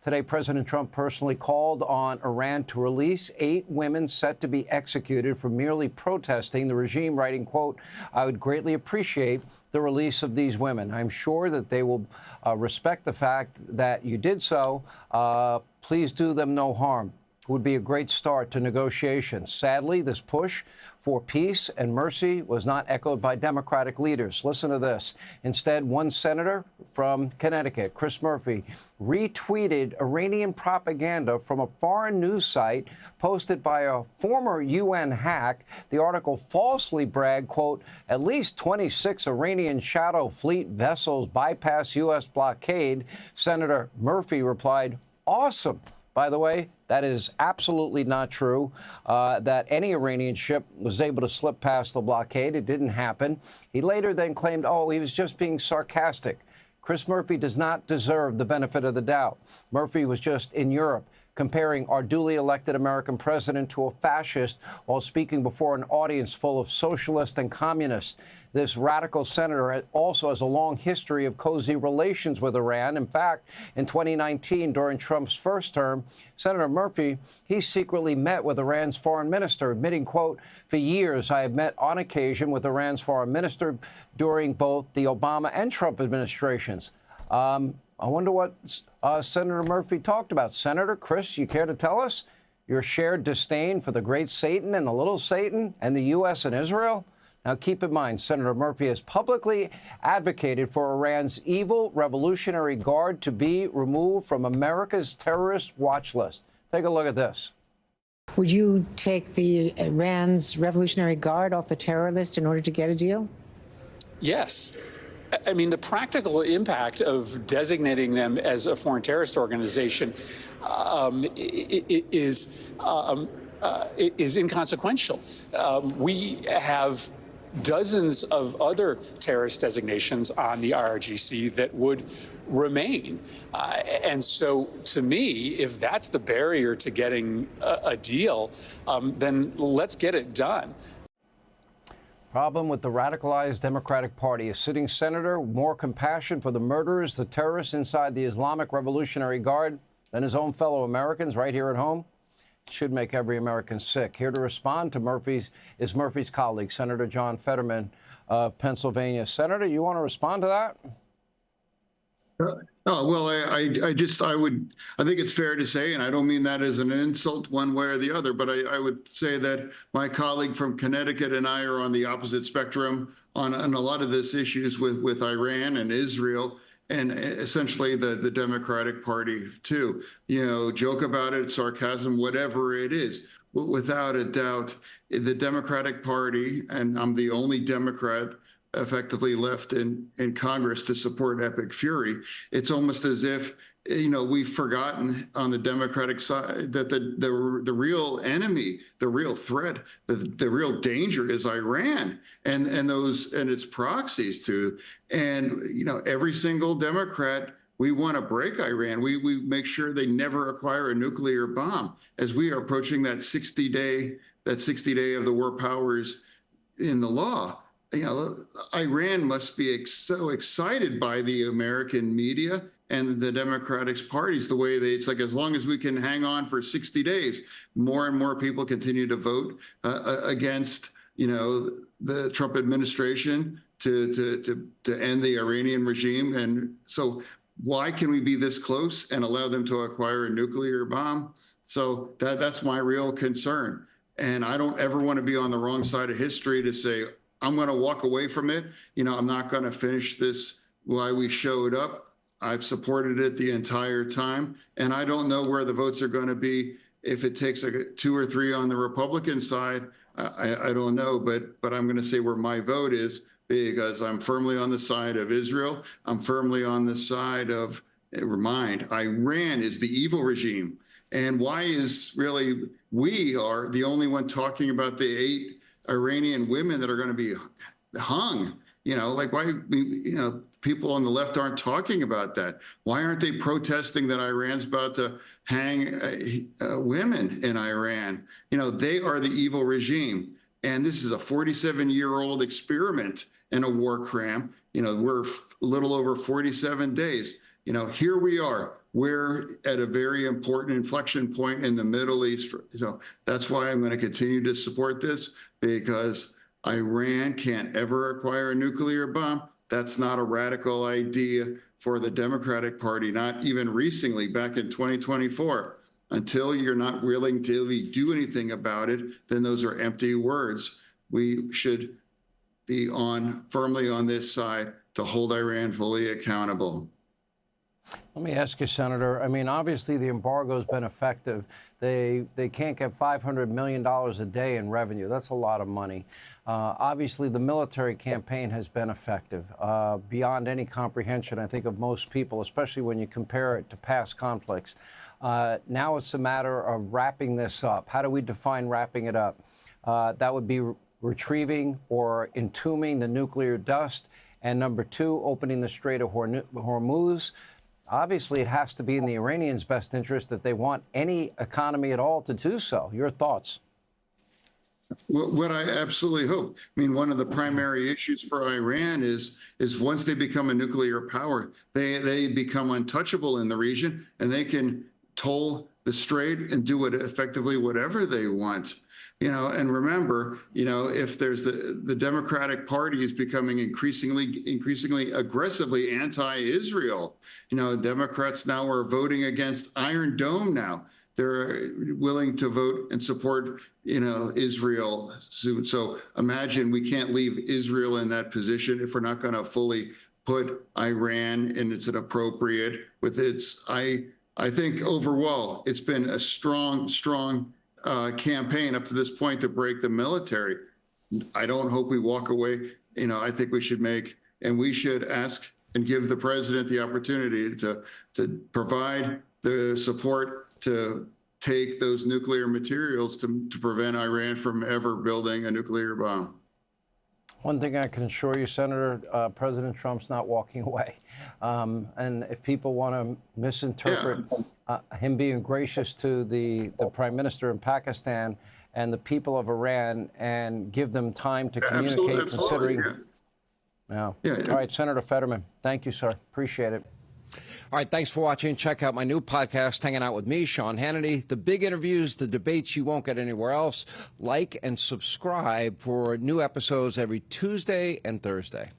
Today, President Trump personally called on Iran to release 8 women set to be executed for merely protesting the regime, writing, quote, "I would greatly appreciate the release of these women. I'm sure that they will respect the fact that you did so. Please do them no harm." Would be a great start to negotiations. Sadly, this push for peace and mercy was not echoed by Democratic leaders. Listen to this. Instead, one senator from Connecticut, Chris Murphy, retweeted Iranian propaganda from a foreign news site posted by a former UN hack. The article falsely bragged, quote, "At least 26 Iranian shadow fleet vessels bypass U.S. blockade." Senator Murphy replied, "Awesome." By the way, that is absolutely not true, that any Iranian ship was able to slip past the blockade. It didn't happen. He later then claimed, oh, he was just being sarcastic. Chris Murphy does not deserve the benefit of the doubt. Murphy was just in Europe comparing our duly elected American president to a fascist while speaking before an audience full of socialists and communists. This radical senator also has a long history of cozy relations with Iran. In fact, in 2019, during Trump's first term, Senator Murphy, he secretly met with Iran's foreign minister, admitting, quote, "For years, I have met on occasion with Iran's foreign minister during both the Obama and Trump administrations." I wonder what Senator Murphy talked about. Senator Chris, you care to tell us your shared disdain for the great Satan and the little Satan and the U.S. and Israel? Now, keep in mind, Senator Murphy has publicly advocated for Iran's evil Revolutionary Guard to be removed from America's terrorist watch list. Take a look at this. Would you take the Iran's Revolutionary Guard off the terror list in order to get a deal? Yes. I mean, the practical impact of designating them as a foreign terrorist organization is inconsequential. We have dozens of other terrorist designations on the IRGC that would remain. And so, to me, if that's the barrier to getting a deal, then let's get it done. Problem with the radicalized Democratic Party. A sitting senator, more compassion for the murderers, the terrorists inside the Islamic Revolutionary Guard than his own fellow Americans right here at home. Should make every American sick. Here to respond to Murphy's colleague, Senator Sen Fetterman of Pennsylvania. Senator, you want to respond to that? Well, I think it's fair to say, and I don't mean that as an insult one way or the other, but I would say that my colleague from Connecticut and I are on the opposite spectrum on a lot of these issues with Iran and Israel, and essentially the Democratic Party too. You know, joke about it, sarcasm, whatever it is. Without a doubt, the Democratic Party, and I'm the only Democrat effectively left in Congress to support epic fury. It's almost as if, you know, we've forgotten on the Democratic side that the real enemy, the real threat, the real danger is Iran and its proxies too. And, you know, every single Democrat, we want to break Iran. We make sure they never acquire a nuclear bomb as we are approaching that 60-day of the war powers in the law. You know, Iran must be so excited by the American media and the Democratic parties, the way it's like, as long as we can hang on for 60 days, more and more people continue to vote against, you know, the Trump administration to end the Iranian regime. And so why can we be this close and allow them to acquire a nuclear bomb? So that's my real concern. And I don't ever want to be on the wrong side of history to say, I'm going to walk away from it. You know, I'm not going to finish this why we showed up. I've supported it the entire time. And I don't know where the votes are going to be if it takes 2 or 3 on the Republican side. I don't know, but I'm going to say where my vote is, because I'm firmly on the side of Israel. I'm firmly on the side of, remind, Iran is the evil regime. And why is really, we are the only one talking about the 8 Iranian women that are going to be hung? You know, like, why, you know, people on the left aren't talking about that? Why aren't they protesting that Iran's about to hang women in Iran? You know, they are the evil regime. And this is a 47-year-old experiment in a war crime. You know, we're a little over 47 days. You know, here we are. we're at a very important inflection point in the Middle East. So that's why I'm going to continue to support this, because Iran can't ever acquire a nuclear bomb. That's not a radical idea for the Democratic Party, not even recently, back in 2024. Until you're not willing to really do anything about it, then those are empty words. We should be firmly on this side to hold Iran fully accountable. Let me ask you, Senator. I mean, obviously the embargo has been effective. They can't get $500 million a day in revenue. That's a lot of money. Obviously, the military campaign has been effective beyond any comprehension, I think, of most people, especially when you compare it to past conflicts. Now it's a matter of wrapping this up. How do we define wrapping it up? That would be retrieving or entombing the nuclear dust. And number two, opening the Strait of Hormuz. Obviously, it has to be in the Iranians' best interest if they want any economy at all to do so. Your thoughts? What I absolutely hope. I mean, one of the primary issues for Iran is once they become a nuclear power, they become untouchable in the region, and they can toll the strait and do it effectively whatever they want. And remember, if there's the Democratic Party is becoming increasingly aggressively anti-Israel. Democrats now are voting against Iron Dome now. They're willing to vote and support, Israel soon. So imagine we can't leave Israel in that position if we're not going to fully put Iran in its appropriate with its. I think overall it's been a strong campaign up to this point to break the military. I don't hope we walk away. I think we should ask and give the president the opportunity to provide the support to take those nuclear materials to prevent Iran from ever building a nuclear bomb. One thing I can assure you, Senator, President Trump's not walking away. And if people want to misinterpret him being gracious to the Prime Minister in Pakistan and the people of Iran and give them time to communicate, considering. All right, Senator Fetterman, thank you, sir. Appreciate it. All right, thanks for watching. Check out my new podcast, Hanging Out with me, Sean Hannity. The big interviews, the debates you won't get anywhere else. Like and subscribe for new episodes every Tuesday and Thursday.